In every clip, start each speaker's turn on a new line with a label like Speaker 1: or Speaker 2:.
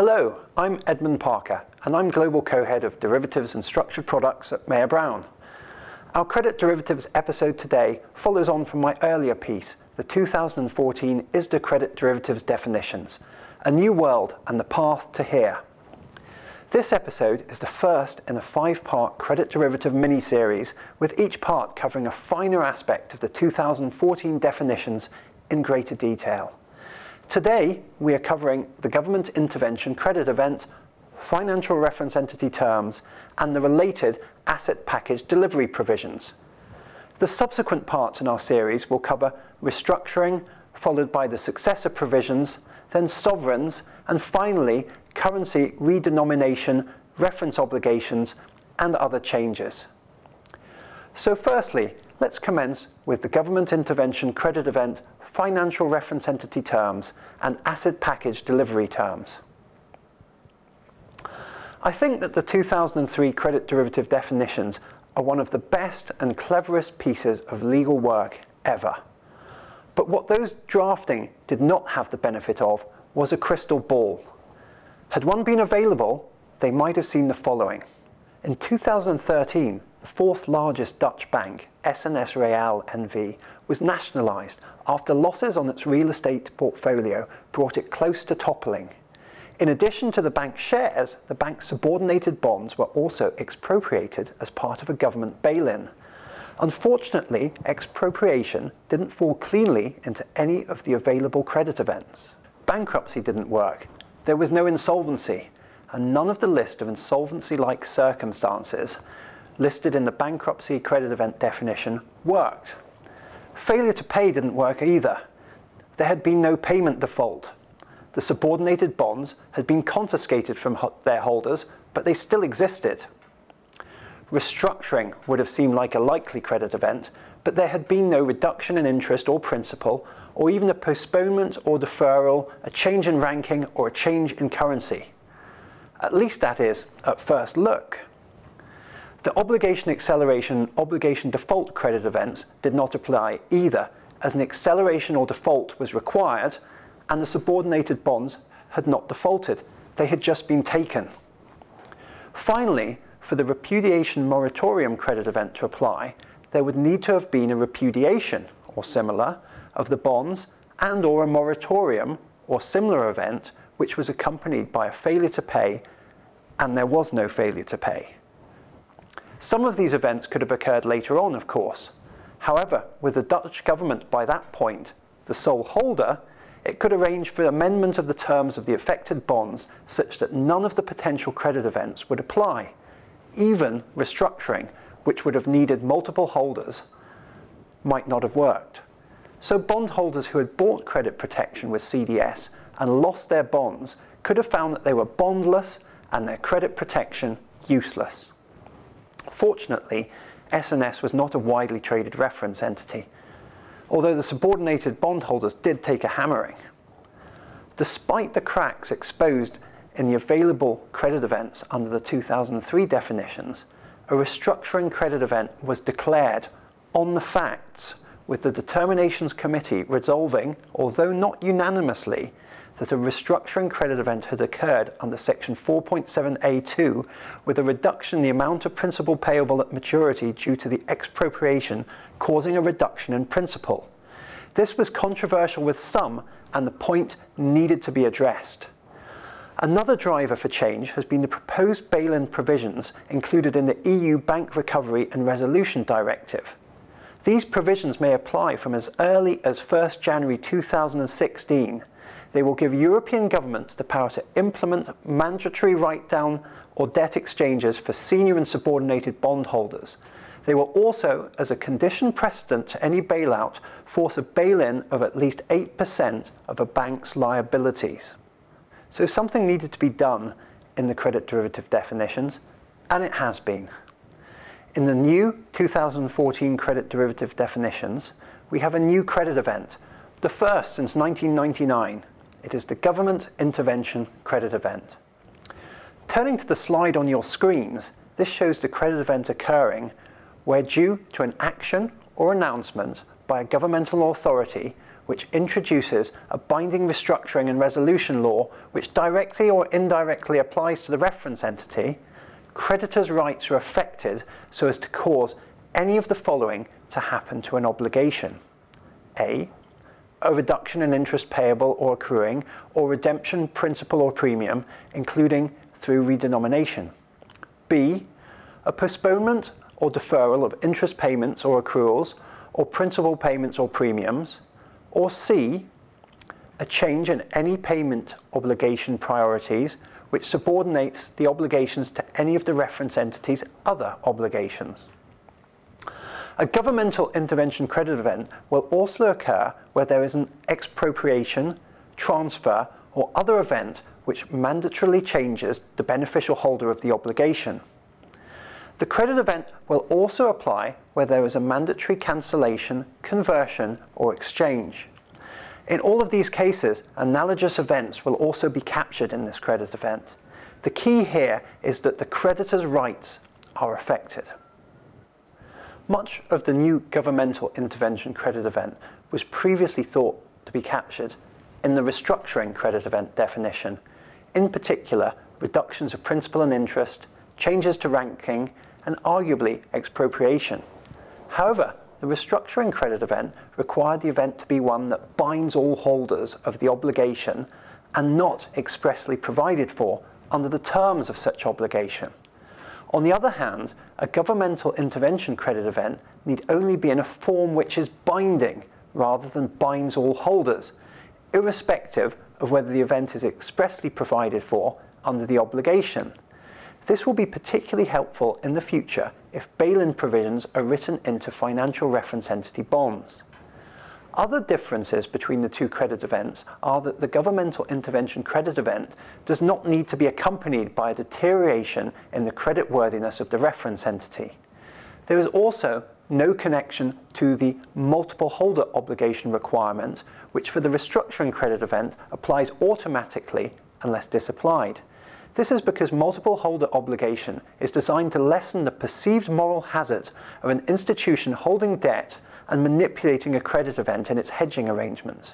Speaker 1: Hello, I'm Edmund Parker, and I'm Global Co-Head of Derivatives and Structured Products at Mayer Brown. Our credit derivatives episode today follows on from my earlier piece, the 2014 ISDA Credit Derivatives Definitions, A New World and the Path to Here. This episode is the first in a 5-part credit derivative mini-series, with each part covering a finer aspect of the 2014 definitions in greater detail. Today, we are covering the Government Intervention Credit Event, financial reference entity terms, and the related asset package delivery provisions. The subsequent parts in our series will cover restructuring, followed by the successor provisions, then sovereigns, and finally, currency redenomination, reference obligations, and other changes. So firstly, let's commence with the Government Intervention Credit Event, financial reference entity terms, and asset package delivery terms. I think that the 2003 credit derivative definitions are one of the best and cleverest pieces of legal work ever. But what those drafting did not have the benefit of was a crystal ball. Had one been available, they might have seen the following. In 2013, the fourth largest Dutch bank, SNS Reaal NV, was nationalised after losses on its real estate portfolio brought it close to toppling. In addition to the bank's shares, the bank's subordinated bonds were also expropriated as part of a government bail-in. Unfortunately, expropriation didn't fall cleanly into any of the available credit events. Bankruptcy didn't work, there was no insolvency, and none of the list of insolvency-like circumstances listed in the bankruptcy credit event definition worked. Failure to pay didn't work either. There had been no payment default. The subordinated bonds had been confiscated from their holders, but they still existed. Restructuring would have seemed like a likely credit event, but there had been no reduction in interest or principal, or even a postponement or deferral, a change in ranking, or a change in currency. At least that is, at first look. The obligation acceleration, obligation default credit events did not apply either, as an acceleration or default was required, and the subordinated bonds had not defaulted. They had just been taken. Finally, for the repudiation moratorium credit event to apply, there would need to have been a repudiation, or similar, of the bonds and or a moratorium, or similar event, which was accompanied by a failure to pay, and there was no failure to pay. Some of these events could have occurred later on, of course. However, with the Dutch government by that point the sole holder, it could arrange for amendment of the terms of the affected bonds such that none of the potential credit events would apply. Even restructuring, which would have needed multiple holders, might not have worked. So bondholders who had bought credit protection with CDS and lost their bonds could have found that they were bondless and their credit protection useless. Fortunately, SNS was not a widely traded reference entity, although the subordinated bondholders did take a hammering. Despite the cracks exposed in the available credit events under the 2003 definitions, a restructuring credit event was declared on the facts, with the Determinations Committee resolving, although not unanimously, that a restructuring credit event had occurred under section 4.7a2 with a reduction in the amount of principal payable at maturity due to the expropriation causing a reduction in principal. This was controversial with some, and the point needed to be addressed. Another driver for change has been the proposed bail-in provisions included in the EU Bank Recovery and Resolution Directive. These provisions may apply from as early as 1st January 2016. They will give European governments the power to implement mandatory write-down or debt exchanges for senior and subordinated bondholders. They will also, as a condition precedent to any bailout, force a bail-in of at least 8% of a bank's liabilities. So something needed to be done in the credit derivative definitions, and it has been. In the new 2014 credit derivative definitions, we have a new credit event, the first since 1999. It is the Government Intervention Credit Event. Turning to the slide on your screens, this shows the credit event occurring where, due to an action or announcement by a governmental authority, which introduces a binding restructuring and resolution law which directly or indirectly applies to the reference entity, creditors' rights are affected so as to cause any of the following to happen to an obligation. A reduction in interest payable or accruing, or redemption principal or premium, including through redenomination. B, a postponement or deferral of interest payments or accruals, or principal payments or premiums. Or C, a change in any payment obligation priorities which subordinates the obligations to any of the reference entity's other obligations. A governmental intervention credit event will also occur where there is an expropriation, transfer, or other event which mandatorily changes the beneficial holder of the obligation. The credit event will also apply where there is a mandatory cancellation, conversion, or exchange. In all of these cases, analogous events will also be captured in this credit event. The key here is that the creditor's rights are affected. Much of the new governmental intervention credit event was previously thought to be captured in the restructuring credit event definition, in particular reductions of principal and interest, changes to ranking, and arguably expropriation. However, the restructuring credit event required the event to be one that binds all holders of the obligation and not expressly provided for under the terms of such obligation. On the other hand, a governmental intervention credit event need only be in a form which is binding rather than binds all holders, irrespective of whether the event is expressly provided for under the obligation. This will be particularly helpful in the future if bail-in provisions are written into financial reference entity bonds. Other differences between the two credit events are that the governmental intervention credit event does not need to be accompanied by a deterioration in the creditworthiness of the reference entity. There is also no connection to the multiple holder obligation requirement, which for the restructuring credit event applies automatically unless disapplied. This is because multiple holder obligation is designed to lessen the perceived moral hazard of an institution holding debt and manipulating a credit event in its hedging arrangements.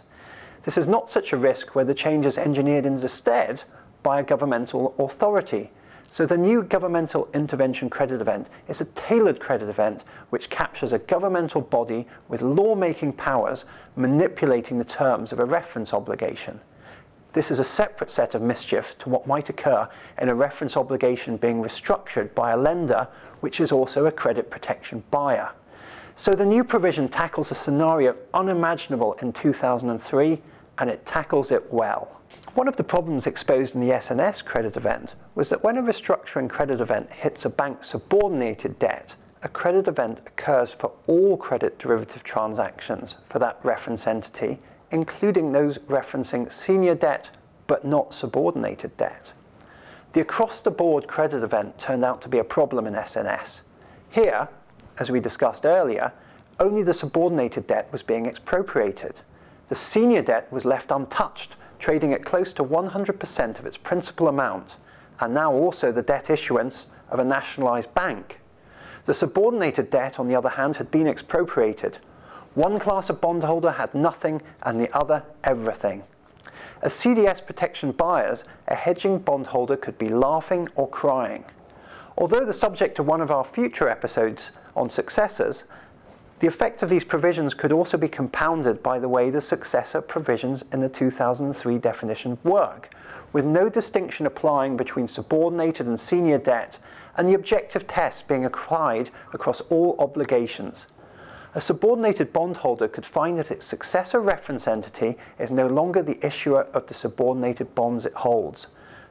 Speaker 1: This is not such a risk where the change is engineered instead by a governmental authority. So the new governmental intervention credit event is a tailored credit event which captures a governmental body with lawmaking powers manipulating the terms of a reference obligation. This is a separate set of mischief to what might occur in a reference obligation being restructured by a lender, which is also a credit protection buyer. So the new provision tackles a scenario unimaginable in 2003, and it tackles it well. One of the problems exposed in the S&S credit event was that when a restructuring credit event hits a bank's subordinated debt, a credit event occurs for all credit derivative transactions for that reference entity, including those referencing senior debt but not subordinated debt. The across-the-board credit event turned out to be a problem in S&S. Here, as we discussed earlier, only the subordinated debt was being expropriated. The senior debt was left untouched, trading at close to 100% of its principal amount, and now also the debt issuance of a nationalised bank. The subordinated debt, on the other hand, had been expropriated. One class of bondholder had nothing and the other everything. As CDS protection buyers, a hedging bondholder could be laughing or crying. Although the subject of one of our future episodes on successors, the effect of these provisions could also be compounded by the way the successor provisions in the 2003 definition work, with no distinction applying between subordinated and senior debt, and the objective test being applied across all obligations. A subordinated bondholder could find that its successor reference entity is no longer the issuer of the subordinated bonds it holds.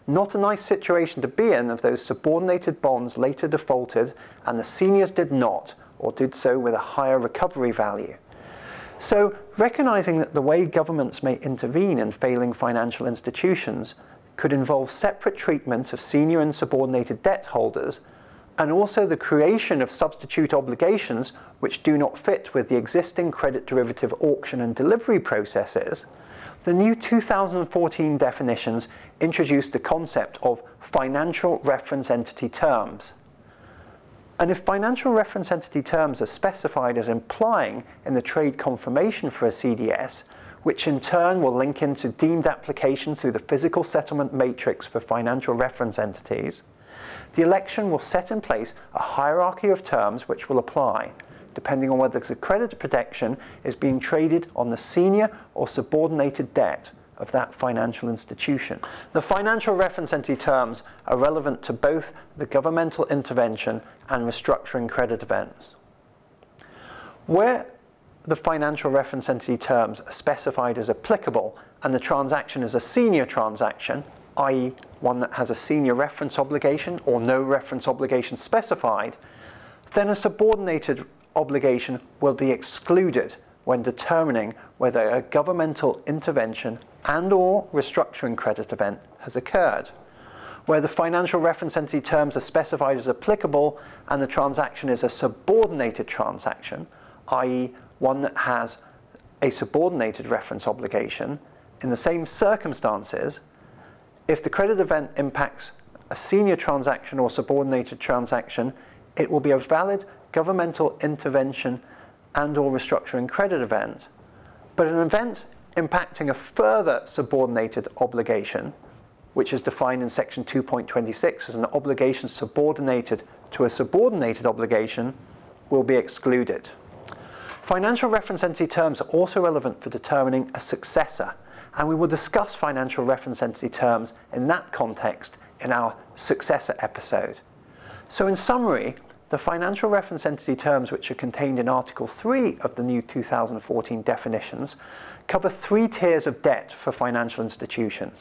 Speaker 1: Not a nice situation to be in if those subordinated bonds later defaulted and the seniors did not, or did so with a higher recovery value. So, recognizing that the way governments may intervene in failing financial institutions could involve separate treatment of senior and subordinated debt holders, and also the creation of substitute obligations which do not fit with the existing credit derivative auction and delivery processes, the new 2014 definitions introduced the concept of financial reference entity terms. And if financial reference entity terms are specified as implying in the trade confirmation for a CDS, which in turn will link into deemed application through the physical settlement matrix for financial reference entities, the election will set in place a hierarchy of terms which will apply, depending on whether the creditor protection is being traded on the senior or subordinated debt of that financial institution. The financial reference entity terms are relevant to both the governmental intervention and restructuring credit events. Where the financial reference entity terms are specified as applicable and the transaction is a senior transaction, i.e. one that has a senior reference obligation or no reference obligation specified, then a subordinated obligation will be excluded when determining whether a governmental intervention and/or restructuring credit event has occurred. Where the financial reference entity terms are specified as applicable and the transaction is a subordinated transaction, i.e. one that has a subordinated reference obligation, in the same circumstances, if the credit event impacts a senior transaction or subordinated transaction, it will be a valid governmental intervention and/or restructuring credit event. But an event impacting a further subordinated obligation, which is defined in section 2.26 as an obligation subordinated to a subordinated obligation, will be excluded. Financial reference entity terms are also relevant for determining a successor, and we will discuss financial reference entity terms in that context in our successor episode. So in summary, the financial reference entity terms which are contained in Article 3 of the new 2014 definitions cover three tiers of debt for financial institutions: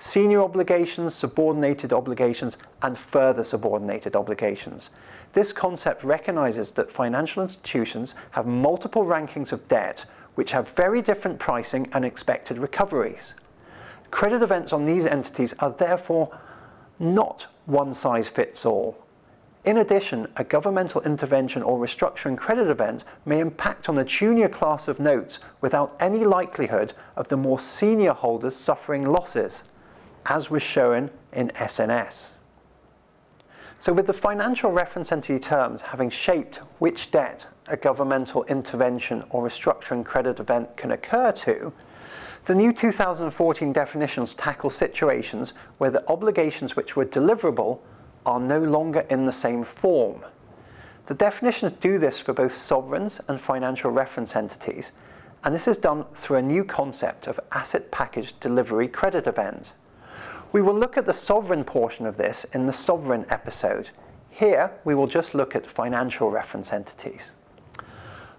Speaker 1: senior obligations, subordinated obligations, and further subordinated obligations. This concept recognizes that financial institutions have multiple rankings of debt which have very different pricing and expected recoveries. Credit events on these entities are therefore not one size fits all. In addition, a governmental intervention or restructuring credit event may impact on the junior class of notes without any likelihood of the more senior holders suffering losses, as was shown in SNS. So with the financial reference entity terms having shaped which debt a governmental intervention or restructuring credit event can occur to, the new 2014 definitions tackle situations where the obligations which were deliverable are no longer in the same form. The definitions do this for both sovereigns and financial reference entities, and this is done through a new concept of asset package delivery credit event. We will look at the sovereign portion of this in the sovereign episode. Here, we will just look at financial reference entities.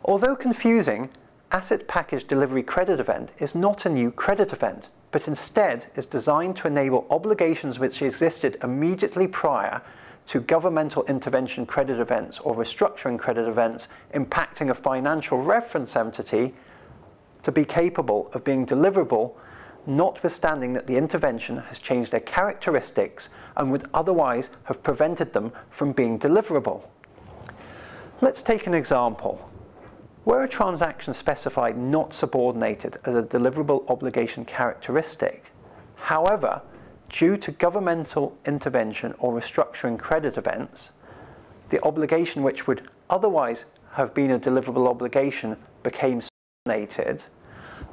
Speaker 1: Although confusing, asset package delivery credit event is not a new credit event, but instead is designed to enable obligations which existed immediately prior to governmental intervention credit events or restructuring credit events impacting a financial reference entity to be capable of being deliverable, notwithstanding that the intervention has changed their characteristics and would otherwise have prevented them from being deliverable. Let's take an example. Where a transaction specified not subordinated as a deliverable obligation characteristic, however, due to governmental intervention or restructuring credit events, the obligation which would otherwise have been a deliverable obligation became subordinated,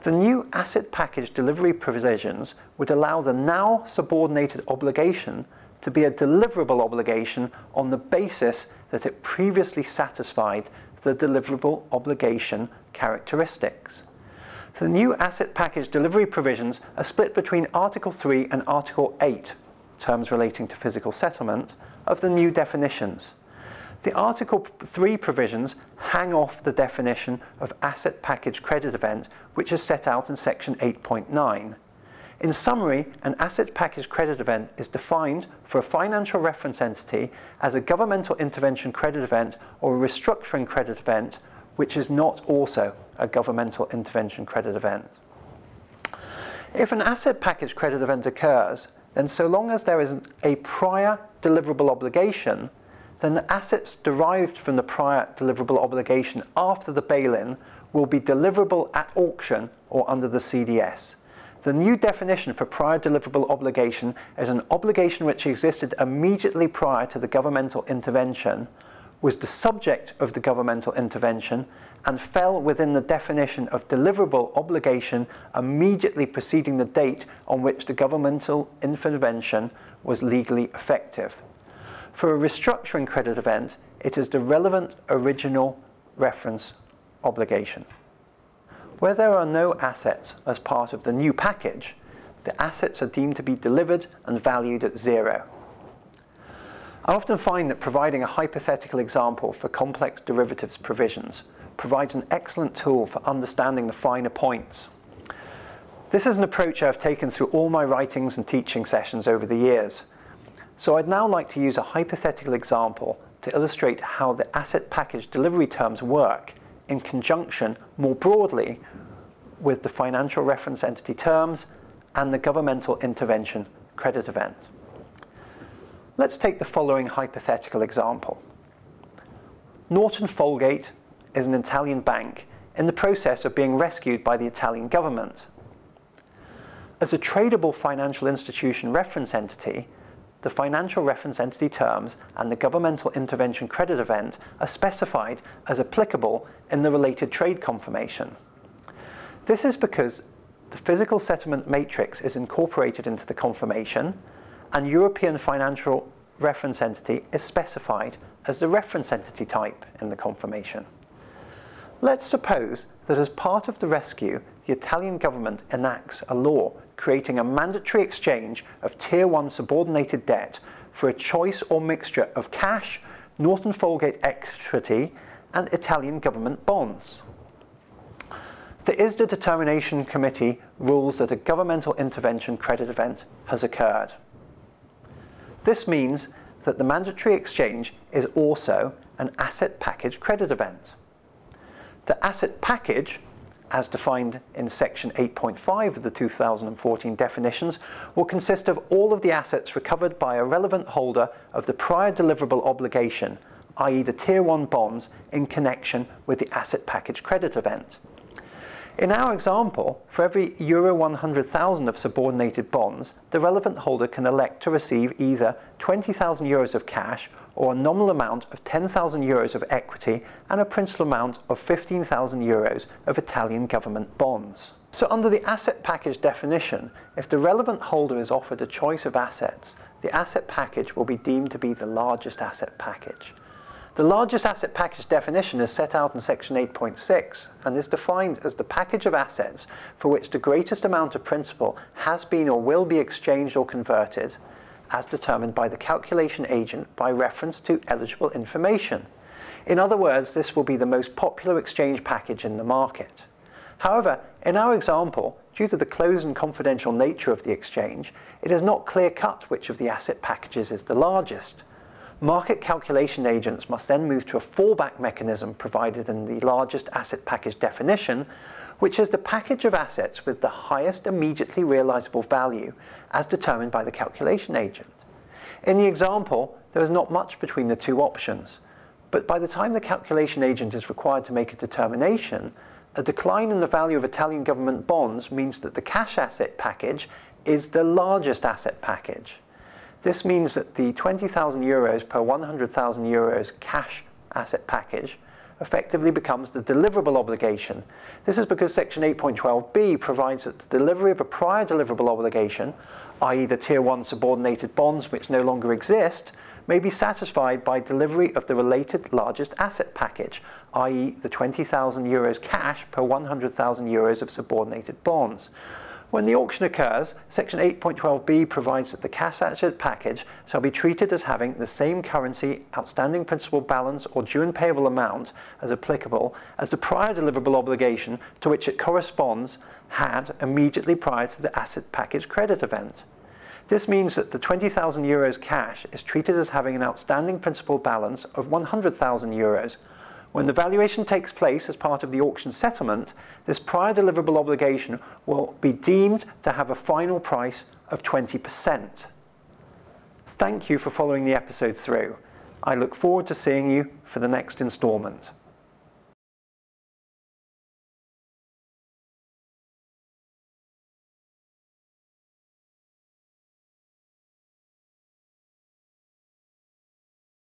Speaker 1: the new asset package delivery provisions would allow the now subordinated obligation to be a deliverable obligation on the basis that it previously satisfied the deliverable obligation characteristics. The new asset package delivery provisions are split between Article 3 and Article 8, terms relating to physical settlement, of the new definitions. The Article 3 provisions hang off the definition of asset package credit event, which is set out in Section 8.9. In summary, an asset package credit event is defined for a financial reference entity as a governmental intervention credit event or a restructuring credit event, which is not also a governmental intervention credit event. If an asset package credit event occurs, then so long as there is a prior deliverable obligation, then the assets derived from the prior deliverable obligation after the bail-in will be deliverable at auction or under the CDS. The new definition for prior deliverable obligation is an obligation which existed immediately prior to the governmental intervention, was the subject of the governmental intervention and fell within the definition of deliverable obligation immediately preceding the date on which the governmental intervention was legally effective. For a restructuring credit event, it is the relevant original reference obligation. Where there are no assets as part of the new package, the assets are deemed to be delivered and valued at zero. I often find that providing a hypothetical example for complex derivatives provisions provides an excellent tool for understanding the finer points. This is an approach I've taken through all my writings and teaching sessions over the years. So I'd now like to use a hypothetical example to illustrate how the asset package delivery terms work in conjunction more broadly with the financial reference entity terms and the governmental intervention credit event. Let's take the following hypothetical example. Norton Folgate is an Italian bank in the process of being rescued by the Italian government. As a tradable financial institution reference entity, the financial reference entity terms and the governmental intervention credit event are specified as applicable in the related trade confirmation. This is because the physical settlement matrix is incorporated into the confirmation, and European financial reference entity is specified as the reference entity type in the confirmation. Let's suppose that as part of the rescue, the Italian government enacts a law creating a mandatory exchange of Tier 1 subordinated debt for a choice or mixture of cash, Norton Folgate equity, and Italian government bonds. The ISDA Determination Committee rules that a governmental intervention credit event has occurred. This means that the mandatory exchange is also an asset package credit event. The asset package, as defined in Section 8.5 of the 2014 definitions, will consist of all of the assets recovered by a relevant holder of the prior deliverable obligation, i.e. the Tier 1 bonds, in connection with the asset package credit event. In our example, for every euro 100,000 of subordinated bonds, the relevant holder can elect to receive either 20,000 euros of cash or a nominal amount of 10,000 euros of equity and a principal amount of 15,000 euros of Italian government bonds. So under the asset package definition, if the relevant holder is offered a choice of assets, the asset package will be deemed to be the largest asset package. The largest asset package definition is set out in Section 8.6 and is defined as the package of assets for which the greatest amount of principal has been or will be exchanged or converted, as determined by the calculation agent by reference to eligible information. In other words, this will be the most popular exchange package in the market. However, in our example, due to the closed and confidential nature of the exchange, it is not clear-cut which of the asset packages is the largest. Market calculation agents must then move to a fallback mechanism provided in the largest asset package definition, which is the package of assets with the highest immediately realizable value as determined by the calculation agent. In the example, there is not much between the two options, but by the time the calculation agent is required to make a determination, a decline in the value of Italian government bonds means that the cash asset package is the largest asset package. This means that the 20,000 euros per 100,000 euros cash asset package effectively becomes the deliverable obligation. This is because Section 8.12b provides that the delivery of a prior deliverable obligation, i.e. the Tier 1 subordinated bonds which no longer exist, may be satisfied by delivery of the related largest asset package, i.e. the 20,000 euros cash per 100,000 euros of subordinated bonds. When the auction occurs, Section 8.12b provides that the cash asset package shall be treated as having the same currency, outstanding principal balance or due and payable amount as applicable as the prior deliverable obligation to which it corresponds had immediately prior to the asset package credit event. This means that the 20,000 euros cash is treated as having an outstanding principal balance of 100,000 euros. When the valuation takes place as part of the auction settlement, this prior deliverable obligation will be deemed to have a final price of 20%. Thank you for following the episode through. I look forward to seeing you for the next installment.